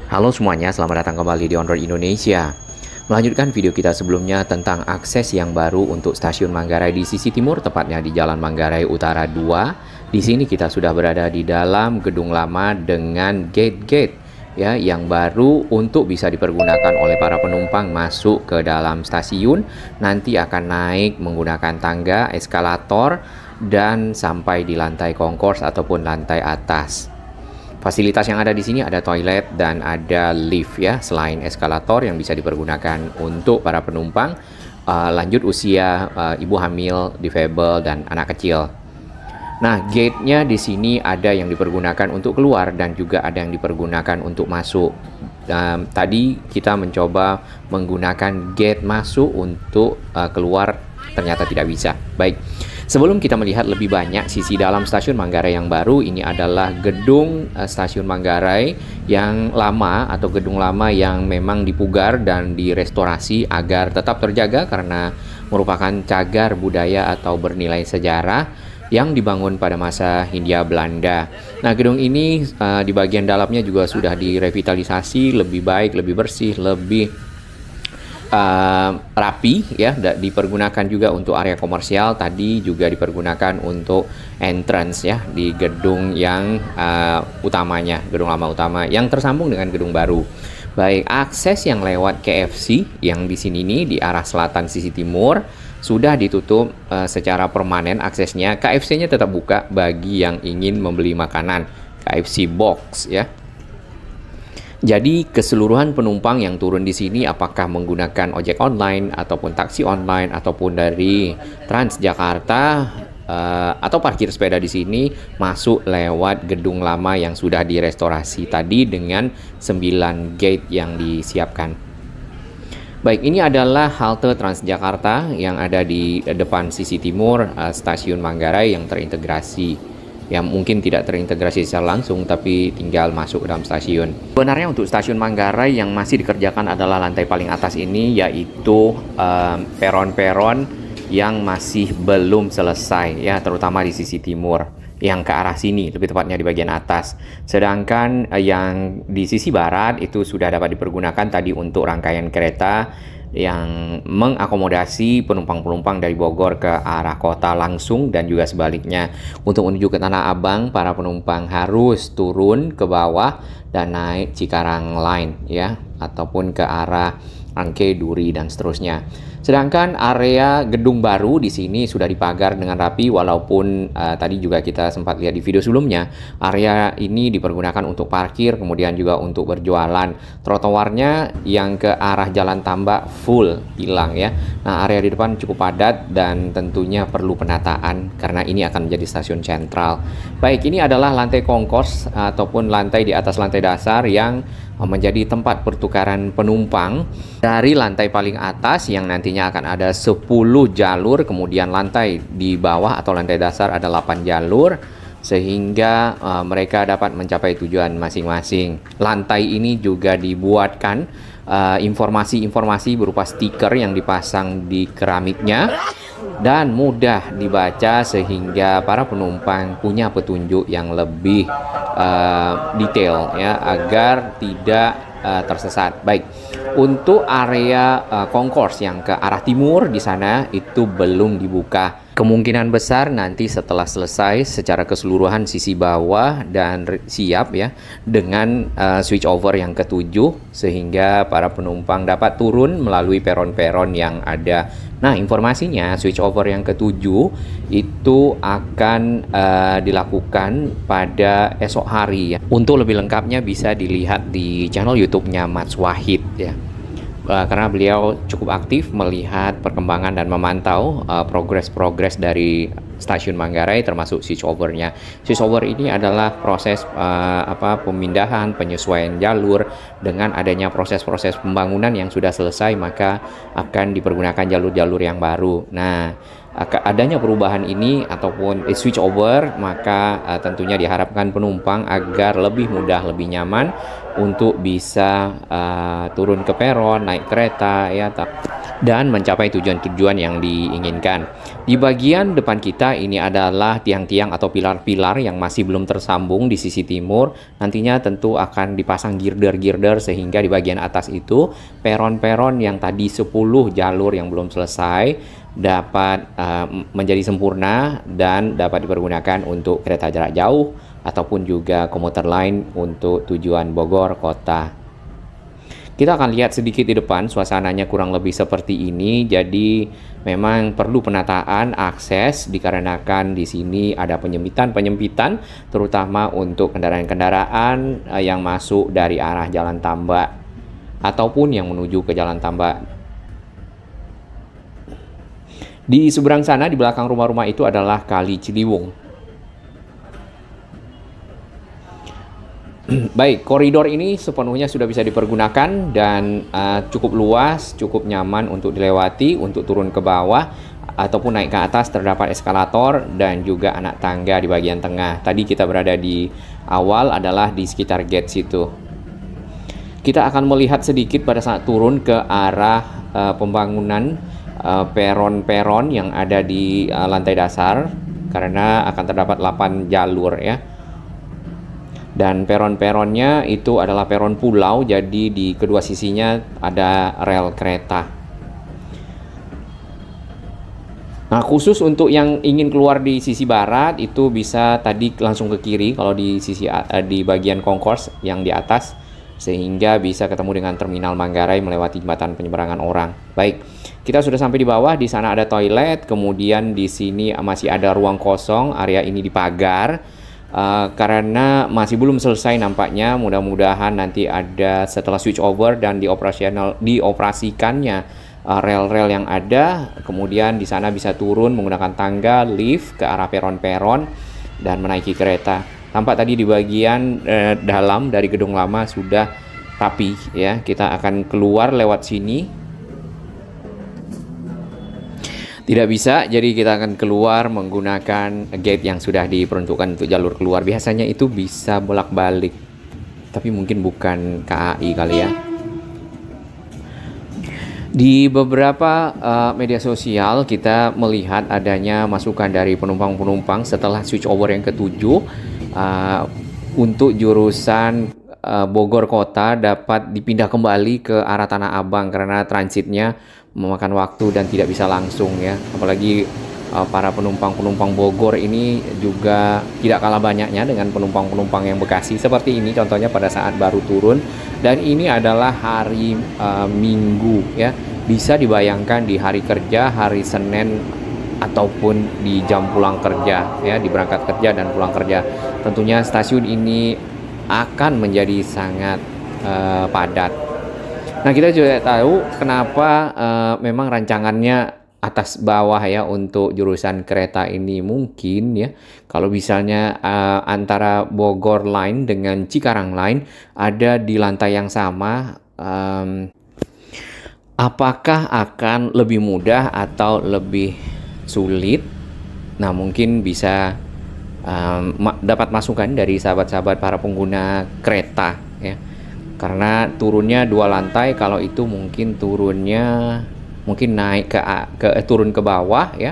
Halo semuanya, selamat datang kembali di On Road Indonesia. Melanjutkan video kita sebelumnya tentang akses yang baru untuk stasiun Manggarai di sisi timur, tepatnya di Jalan Manggarai Utara 2. Di sini kita sudah berada di dalam gedung lama dengan gate-gate ya yang baru untuk bisa dipergunakan oleh para penumpang masuk ke dalam stasiun. Nanti akan naik menggunakan tangga, eskalator, dan sampai di lantai concourse ataupun lantai atas. Fasilitas yang ada di sini ada toilet dan ada lift ya, selain eskalator yang bisa dipergunakan untuk para penumpang lanjut usia, ibu hamil, difabel, dan anak kecil. Nah, gate-nya di sini ada yang dipergunakan untuk keluar dan juga ada yang dipergunakan untuk masuk. Tadi kita mencoba menggunakan gate masuk untuk keluar, ternyata tidak bisa. Baik. Sebelum kita melihat lebih banyak sisi dalam stasiun Manggarai yang baru, ini adalah gedung stasiun Manggarai yang lama atau gedung lama yang memang dipugar dan direstorasi agar tetap terjaga karena merupakan cagar budaya atau bernilai sejarah yang dibangun pada masa Hindia Belanda. Nah, gedung ini di bagian dalamnya juga sudah direvitalisasi, lebih baik, lebih bersih, lebih rapi ya, dipergunakan juga untuk area komersial, tadi juga dipergunakan untuk entrance ya di gedung yang utamanya, gedung lama utama yang tersambung dengan gedung baru. Baik, akses yang lewat KFC yang di sini nih di arah selatan sisi timur sudah ditutup secara permanen aksesnya. KFC-nya tetap buka bagi yang ingin membeli makanan, KFC box ya. Jadi keseluruhan penumpang yang turun di sini apakah menggunakan ojek online ataupun taksi online ataupun dari Transjakarta atau parkir sepeda di sini masuk lewat gedung lama yang sudah direstorasi tadi dengan 9 gate yang disiapkan. Baik, ini adalah halte Transjakarta yang ada di depan sisi timur stasiun Manggarai yang terintegrasi. Yang mungkin tidak terintegrasi secara langsung tapi tinggal masuk ke dalam stasiun. Sebenarnya untuk stasiun Manggarai yang masih dikerjakan adalah lantai paling atas ini, yaitu peron-peron yang masih belum selesai ya, terutama di sisi timur yang ke arah sini, lebih tepatnya di bagian atas. Sedangkan yang di sisi barat itu sudah dapat dipergunakan tadi untuk rangkaian kereta yang mengakomodasi penumpang-penumpang dari Bogor ke arah kota langsung dan juga sebaliknya. Untuk menuju ke Tanah Abang, para penumpang harus turun ke bawah dan naik Cikarang Line ya, ataupun ke arah Angke, Duri, dan seterusnya. Sedangkan area gedung baru di sini sudah dipagar dengan rapi, walaupun tadi juga kita sempat lihat di video sebelumnya, area ini dipergunakan untuk parkir, kemudian juga untuk berjualan. Trotoarnya yang ke arah Jalan Tambak full hilang ya. Nah, area di depan cukup padat dan tentunya perlu penataan karena ini akan menjadi stasiun sentral. Baik, ini adalah lantai concourse ataupun lantai di atas lantai dasar yang menjadi tempat pertukaran penumpang dari lantai paling atas yang nantinya akan ada 10 jalur, kemudian lantai di bawah atau lantai dasar ada 8 jalur sehingga mereka dapat mencapai tujuan masing-masing. Lantai ini juga dibuatkan informasi-informasi berupa stiker yang dipasang di keramiknya dan mudah dibaca sehingga para penumpang punya petunjuk yang lebih detail ya, agar tidak tersesat. Baik, untuk area concourse yang ke arah timur di sana itu belum dibuka. Kemungkinan besar nanti setelah selesai secara keseluruhan sisi bawah dan siap ya dengan switch over yang ketujuh sehingga para penumpang dapat turun melalui peron-peron yang ada. Nah, informasinya switch over yang ketujuh itu akan dilakukan pada esok hari ya. Untuk lebih lengkapnya bisa dilihat di channel YouTube-nya Mats Wahid ya. Karena beliau cukup aktif melihat perkembangan dan memantau progres dari stasiun Manggarai termasuk switch overnya. Switch over ini adalah proses pemindahan, penyesuaian jalur dengan adanya proses-proses pembangunan yang sudah selesai, maka akan dipergunakan jalur-jalur yang baru. Nah, adanya perubahan ini ataupun switch over, maka tentunya diharapkan penumpang agar lebih mudah, lebih nyaman untuk bisa turun ke peron, naik kereta ya. dan mencapai tujuan-tujuan yang diinginkan. Di bagian depan kita ini adalah tiang-tiang atau pilar-pilar yang masih belum tersambung di sisi timur. Nantinya tentu akan dipasang girder-girder sehingga di bagian atas itu peron-peron yang tadi 10 jalur yang belum selesai dapat menjadi sempurna dan dapat dipergunakan untuk kereta jarak jauh ataupun juga komuter lain untuk tujuan Bogor kota. Kita akan lihat sedikit di depan, suasananya kurang lebih seperti ini. Jadi memang perlu penataan akses dikarenakan di sini ada penyempitan, terutama untuk kendaraan-kendaraan yang masuk dari arah Jalan Tambak ataupun yang menuju ke Jalan Tambak. Di seberang sana, di belakang rumah-rumah itu adalah Kali Ciliwung. Baik, koridor ini sepenuhnya sudah bisa dipergunakan dan cukup luas, cukup nyaman untuk dilewati, untuk turun ke bawah ataupun naik ke atas terdapat eskalator dan juga anak tangga di bagian tengah. Tadi kita berada di awal adalah di sekitar gate situ. Kita akan melihat sedikit pada saat turun ke arah pembangunan peron-peron yang ada di lantai dasar karena akan terdapat 8 jalur ya. Dan peron-peronnya itu adalah peron pulau, jadi di kedua sisinya ada rel kereta. Nah, khusus untuk yang ingin keluar di sisi barat itu bisa tadi langsung ke kiri kalau di sisi di bagian concourse yang di atas, sehingga bisa ketemu dengan terminal Manggarai melewati jembatan penyeberangan orang. Baik, kita sudah sampai di bawah. Di sana ada toilet, kemudian di sini masih ada ruang kosong. Area ini dipagar. Karena masih belum selesai nampaknya, mudah-mudahan nanti ada setelah switch over dan dioperasikannya rel-rel yang ada, kemudian di sana bisa turun menggunakan tangga lift ke arah peron-peron dan menaiki kereta. Tampak tadi di bagian dalam dari gedung lama sudah rapi ya. Kita akan keluar lewat sini. Tidak bisa, jadi kita akan keluar menggunakan gate yang sudah diperuntukkan untuk jalur keluar. Biasanya itu bisa bolak-balik, tapi mungkin bukan KAI kali ya. Di beberapa media sosial kita melihat adanya masukan dari penumpang-penumpang setelah switch over yang ke-7 untuk jurusan Bogor Kota dapat dipindah kembali ke arah Tanah Abang karena transitnya memakan waktu dan tidak bisa langsung ya. Apalagi para penumpang-penumpang Bogor ini juga tidak kalah banyaknya dengan penumpang-penumpang yang Bekasi. Seperti ini contohnya pada saat baru turun, dan ini adalah hari Minggu ya. Bisa dibayangkan di hari kerja, hari Senin ataupun di jam pulang kerja ya, di berangkat kerja dan pulang kerja. Tentunya stasiun ini akan menjadi sangat padat. Nah, kita juga tahu kenapa memang rancangannya atas bawah ya untuk jurusan kereta ini. Mungkin ya kalau misalnya antara Bogor Line dengan Cikarang Line ada di lantai yang sama, apakah akan lebih mudah atau lebih sulit? Nah, mungkin bisa dapat masukan dari sahabat-sahabat para pengguna kereta ya. Karena turunnya 2 lantai, kalau itu mungkin turunnya naik turun ke bawah ya.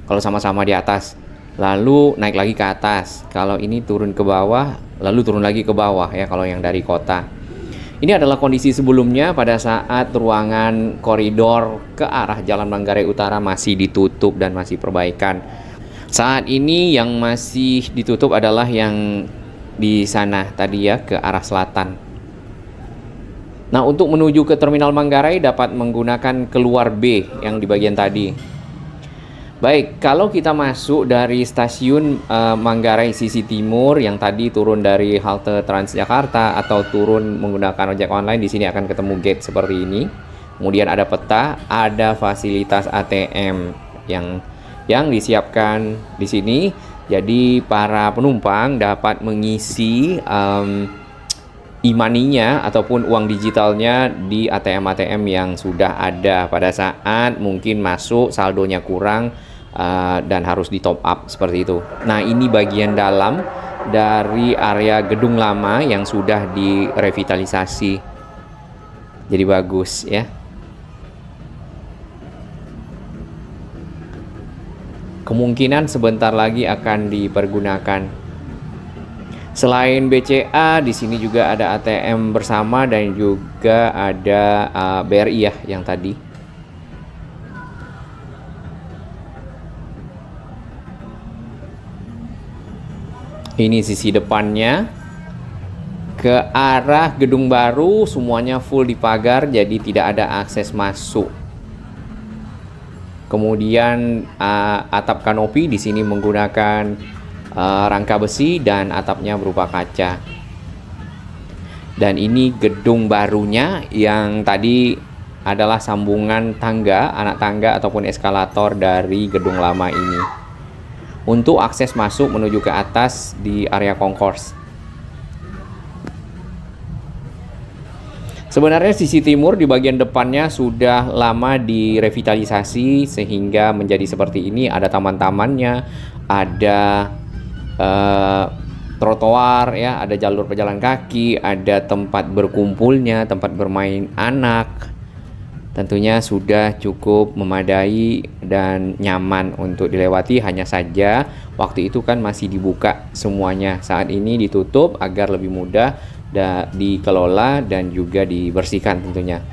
Kalau sama-sama di atas, lalu naik lagi ke atas. Kalau ini turun ke bawah, lalu turun lagi ke bawah ya kalau yang dari kota. Ini adalah kondisi sebelumnya pada saat ruangan koridor ke arah Jalan Manggarai Utara masih ditutup dan masih perbaikan. Saat ini yang masih ditutup adalah yang di sana tadi ya, ke arah selatan. Nah, untuk menuju ke Terminal Manggarai dapat menggunakan keluar B yang di bagian tadi. Baik, kalau kita masuk dari stasiun Manggarai sisi timur yang tadi turun dari halte Transjakarta atau turun menggunakan ojek online, di sini akan ketemu gate seperti ini. Kemudian ada peta, ada fasilitas ATM yang disiapkan di sini. Jadi para penumpang dapat mengisi e-money-nya ataupun uang digitalnya di ATM-ATM yang sudah ada pada saat mungkin masuk saldonya kurang dan harus di top up seperti itu. Nah, ini bagian dalam dari area gedung lama yang sudah direvitalisasi. Jadi bagus ya. kemungkinan sebentar lagi akan dipergunakan. Selain BCA, di sini juga ada ATM bersama dan juga ada BRI ya yang tadi. Ini sisi depannya. Ke arah gedung baru semuanya full dipagar, jadi tidak ada akses masuk. Kemudian atap kanopi di sini menggunakan rangka besi dan atapnya berupa kaca. Dan ini gedung barunya yang tadi adalah sambungan tangga, anak tangga ataupun eskalator dari gedung lama ini. Untuk akses masuk menuju ke atas di area concourse. Sebenarnya sisi timur di bagian depannya sudah lama direvitalisasi sehingga menjadi seperti ini. Ada taman-tamannya, ada trotoar ya, ada jalur pejalan kaki, ada tempat berkumpulnya, tempat bermain anak. Tentunya sudah cukup memadai dan nyaman untuk dilewati. Hanya saja waktu itu kan masih dibuka semuanya, saat ini ditutup agar lebih mudah dikelola dan juga dibersihkan tentunya.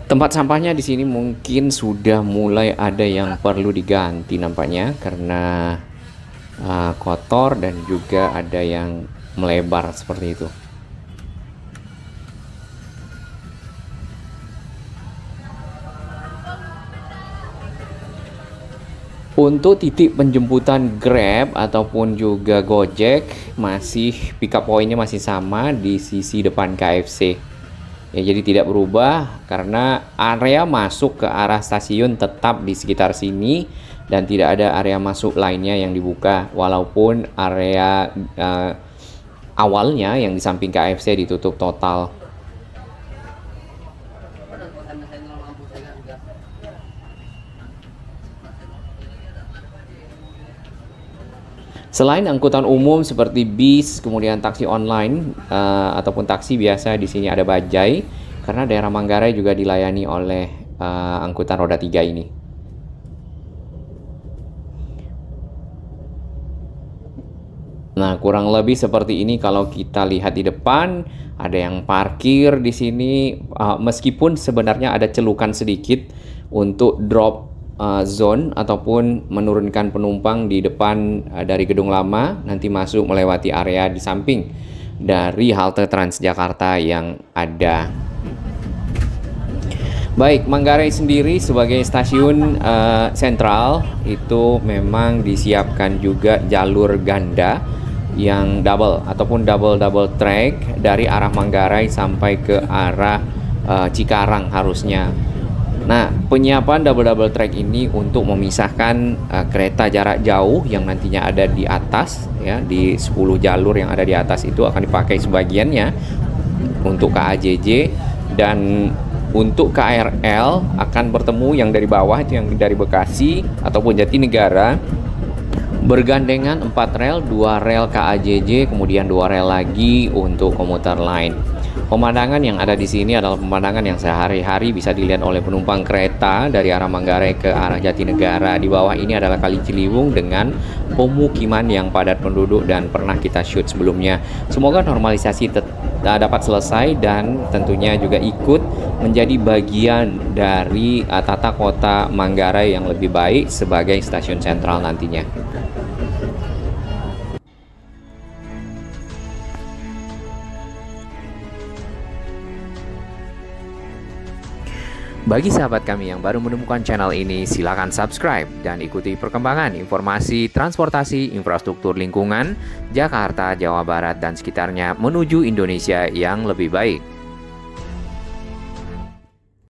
Tempat sampahnya di sini mungkin sudah mulai ada yang perlu diganti nampaknya karena kotor dan juga ada yang melebar seperti itu. Untuk titik penjemputan Grab ataupun juga Gojek masih pick up pointnya masih sama di sisi depan KFC. Ya, jadi tidak berubah karena area masuk ke arah stasiun tetap di sekitar sini dan tidak ada area masuk lainnya yang dibuka, walaupun area awalnya yang di samping KFC ditutup total. Selain angkutan umum seperti bis, kemudian taksi online ataupun taksi biasa, di sini ada bajai karena daerah Manggarai juga dilayani oleh angkutan roda 3 ini. Nah, kurang lebih seperti ini kalau kita lihat di depan, ada yang parkir di sini meskipun sebenarnya ada celukan sedikit untuk drop zone ataupun menurunkan penumpang di depan dari gedung lama, nanti masuk melewati area di samping dari halte Transjakarta yang ada. Baik, Manggarai sendiri sebagai stasiun sentral itu memang disiapkan juga jalur ganda yang double ataupun double track dari arah Manggarai sampai ke arah Cikarang harusnya. Nah, penyiapan double track ini untuk memisahkan kereta jarak jauh yang nantinya ada di atas ya, di 10 jalur yang ada di atas itu akan dipakai sebagiannya untuk KAJJ, dan untuk KRL akan bertemu yang dari bawah itu yang dari Bekasi ataupun Jatinegara bergandengan 4 rel, 2 rel KAJJ, kemudian 2 rel lagi untuk komuter lain. Pemandangan yang ada di sini adalah pemandangan yang sehari-hari bisa dilihat oleh penumpang kereta dari arah Manggarai ke arah Jatinegara. Di bawah ini adalah Kali Ciliwung dengan pemukiman yang padat penduduk dan pernah kita shoot sebelumnya. Semoga normalisasi dapat selesai dan tentunya juga ikut menjadi bagian dari tata kota Manggarai yang lebih baik sebagai stasiun sentral nantinya. Bagi sahabat kami yang baru menemukan channel ini, silakan subscribe dan ikuti perkembangan informasi transportasi, infrastruktur lingkungan, Jakarta, Jawa Barat, dan sekitarnya menuju Indonesia yang lebih baik.